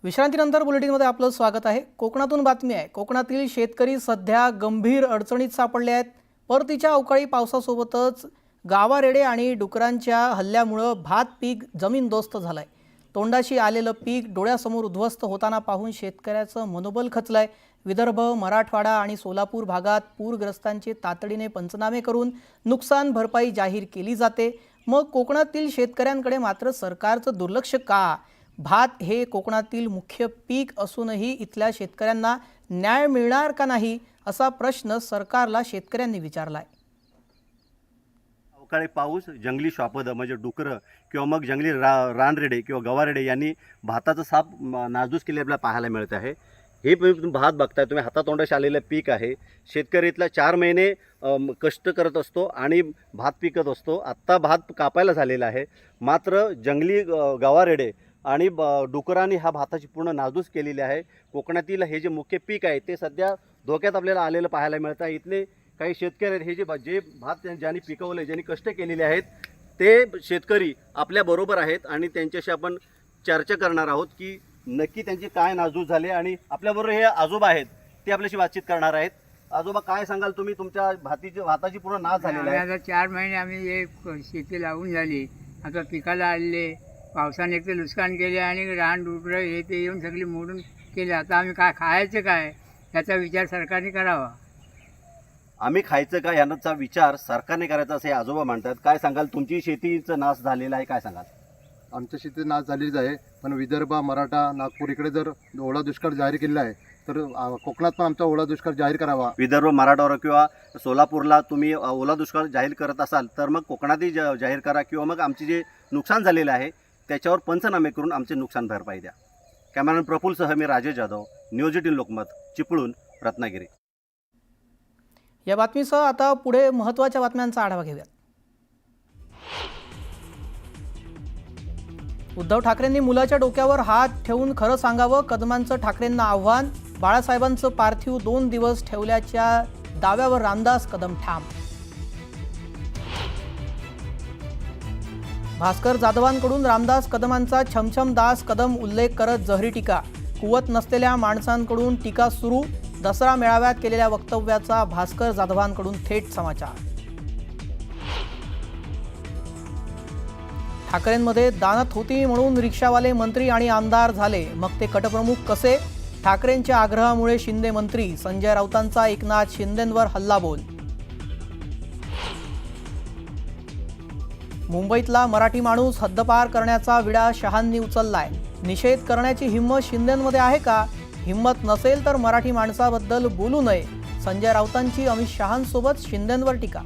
विश्रांतीनंतर बुलेटिनमध्ये आपलं स्वागत आहे। कोकणातून बातमी आहे। कोकणातील शेतकरी सध्या गंभीर अडचणीत सापडले आहेत। परतीच्या अवकाळी पावसासोबतच गावारेडे आणि डुकरांच्या हल्ल्यामुळे भात पीक जमीनदोस्त झालंय। तोंडाशी आलेलं पीक डोळ्यासमोर उद्ध्वस्त होताना पाहून शेतकऱ्याचं मनोबल खचलंय। विदर्भ, मराठवाडा आणि सोलापूर भागात पूरग्रस्तांचे तातडीने पंचनामे करून नुकसान भरपाई जाहीर केली जाते। मग कोकणातील शेतकऱ्यांकडे मात्र सरकारचं दुर्लक्ष का? भात हे कोकणातील मुख्य पीक असूनही इथल्या शेतकऱ्यांना न्याय मिळणार का नाही असा प्रश्न सरकारला शेतकऱ्यांनी विचारलाय। अवकाळी पाऊस, जंगली श्वापद म्हणजे डुकरं किंवा मग जंगली रानरेडे किंवा गवारेडे यांनी भाताचं साप नासधूस केले आपल्याला पाहायला मिळत आहे। हे तुम्ही भात बघताय, तुम्ही हातातोंडाशी आलेलं पीक आहे। शेतकरी इथला 4 महिने कष्ट करत असतो आणि भात पिकत असतो। आत्ता भात कापायला झालेला आहे, मात्र जंगली गवारेडे आणि डुकरांनी हा भाताची पूर्ण नासधूस केलेली आहे। कोकणातील हे जे मुख्य पीक आहे ते सध्या धोक्यात आपल्याला आलेलं पाहायला मिळतं आहे। इथले काही शेतकरी आहेत, हे जे भात ज्यांनी पिकवले, ज्यांनी कष्ट केलेले आहेत, ते शेतकरी आपल्याबरोबर आहेत आणि त्यांच्याशी आपण चर्चा करणार आहोत की नक्की त्यांची काय नासधूस झाली। आणि आपल्याबरोबर हे आजोबा आहेत, ते आपल्याशी बातचीत करणार आहेत। आजोबा, काय सांगाल तुम्ही? तुमच्या भाताची पूर्ण नाश झालेली आहे। आता 4 महिने आम्ही एक शेती लावून झाली, आता पिकाला आले, पावसाने एक तर नुकसान केले आणि रान डुकरं हे ते येऊन सगळी मोडून केले। आता आम्ही काय खायचं, काय याचा विचार सरकारने करावा। आम्ही खायचं काय याचा विचार सरकारने करायचा असे आजोबा म्हणतात। काय सांगाल? तुमची शेतीचं नाश झालेला आहे, काय सांगाल? आमच्या शेती नाश झालेलीच आहे, पण विदर्भ, मराठा, नागपूर इकडे जर ओला दुष्काळ जाहीर केलेला आहे तर कोकणात पण आमचा ओला दुष्काळ जाहीर करावा। विदर्भ, मराठवाडा किंवा सोलापूरला तुम्ही ओला दुष्काळ जाहीर करत असाल तर मग कोकणातही जाहीर करा किंवा मग आमचे जे नुकसान झालेलं आहे त्याच्यावर पंचनामे करून आमचे नुकसान भरपाई द्या। कॅमेरामॅन प्रफुल्लसह मी राजेश जाधव, न्यूज 18 लोकमत, चिपळूण, रत्नागिरी। या बातमीसह आता पुढे महत्त्वाच्या बातम्यांचा आढावा घेऊयात। उद्धव ठाकरेंनी मुलाच्या डोक्यावर हात ठेवून खरं सांगावं, कदमांचं ठाकरेंना आव्हान। बाळासाहेबांचं पार्थिव 2 दिवस ठेवल्याच्या दाव्यावर रामदास कदम ठाम। भास्कर जाधवांकडून रामदास कदमांचा छमछमदास कदम उल्लेख करत जहरी टीका। कुवत नसलेल्या माणसांकडून टीका सुरू। दसरा मेळाव्यात केलेल्या वक्तव्याचा भास्कर जाधवांकडून थेट समाचार। ठाकरेंमध्ये दानत होती म्हणून रिक्षावाले मंत्री आणि आमदार झाले, मग ते गटप्रमुख कसे? ठाकरेंच्या आग्रहामुळे शिंदे मंत्री। संजय राऊतांचा एकनाथ शिंदेंवर हल्लाबोल। मुंबईतला मराठी माणूस हद्दपार करण्याचा विडा शहांनी उचललाय। निषेध करण्याची हिम्मत शिंदेंमध्ये आहे का? हिम्मत नसेल तर मराठी माणसाबद्दल बोलू नये। संजय राऊतांची अमित शहांसोबत शिंदेंवर टीका।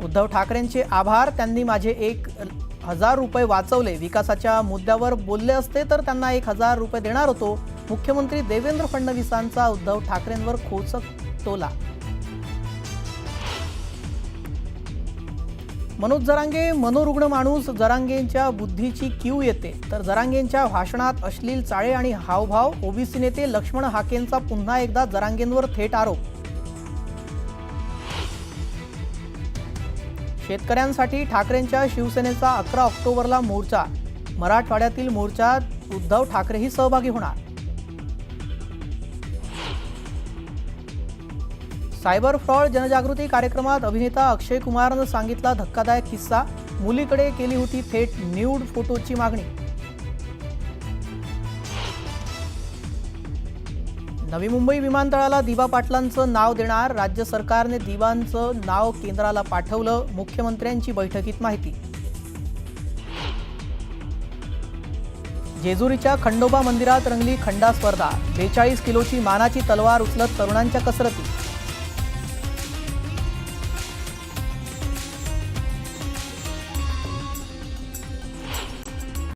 उद्धव ठाकरेंचे आभार, त्यांनी माझे 1000 रुपये वाचवले। विकासाच्या मुद्द्यावर बोलले असते तर त्यांना 1000 रुपये देणार होतो। मुख्यमंत्री देवेंद्र फडणवीसांचा उद्धव ठाकरेंवर खोचक टोला। मनोज जरांगे मनोरुग्ण माणूस, जरांगेंच्या बुद्धीची कीव येते, तर जरांगेंच्या भाषणात अश्लील चाळे आणि हावभाव। ओबीसी नेते लक्ष्मण हाकेंचा पुन्हा एकदा जरांगेंवर थेट आरोप। शेतकऱ्यांसाठी ठाकरेंच्या शिवसेनेचा 11 ऑक्टोबरला मोर्चा। मराठवाड्यातील मोर्चात उद्धव ठाकरेही सहभागी होणार। सायबर फ्रॉड जनजागृती कार्यक्रमात अभिनेता अक्षय कुमारनं सांगितला धक्कादायक किस्सा। मुलीकडे केली होती थेट न्यूड फोटोची मागणी। नवी मुंबई विमानतळाला दिवा पाटलांचं नाव देणार, राज्य सरकारने दिवांचं नाव केंद्राला पाठवलं। मुख्यमंत्र्यांची बैठकीत माहिती। जेजुरीच्या खंडोबा मंदिरात रंगली खंडा स्पर्धा। 42 किलोची मानाची तलवार उचलत तरुणांच्या कसरती।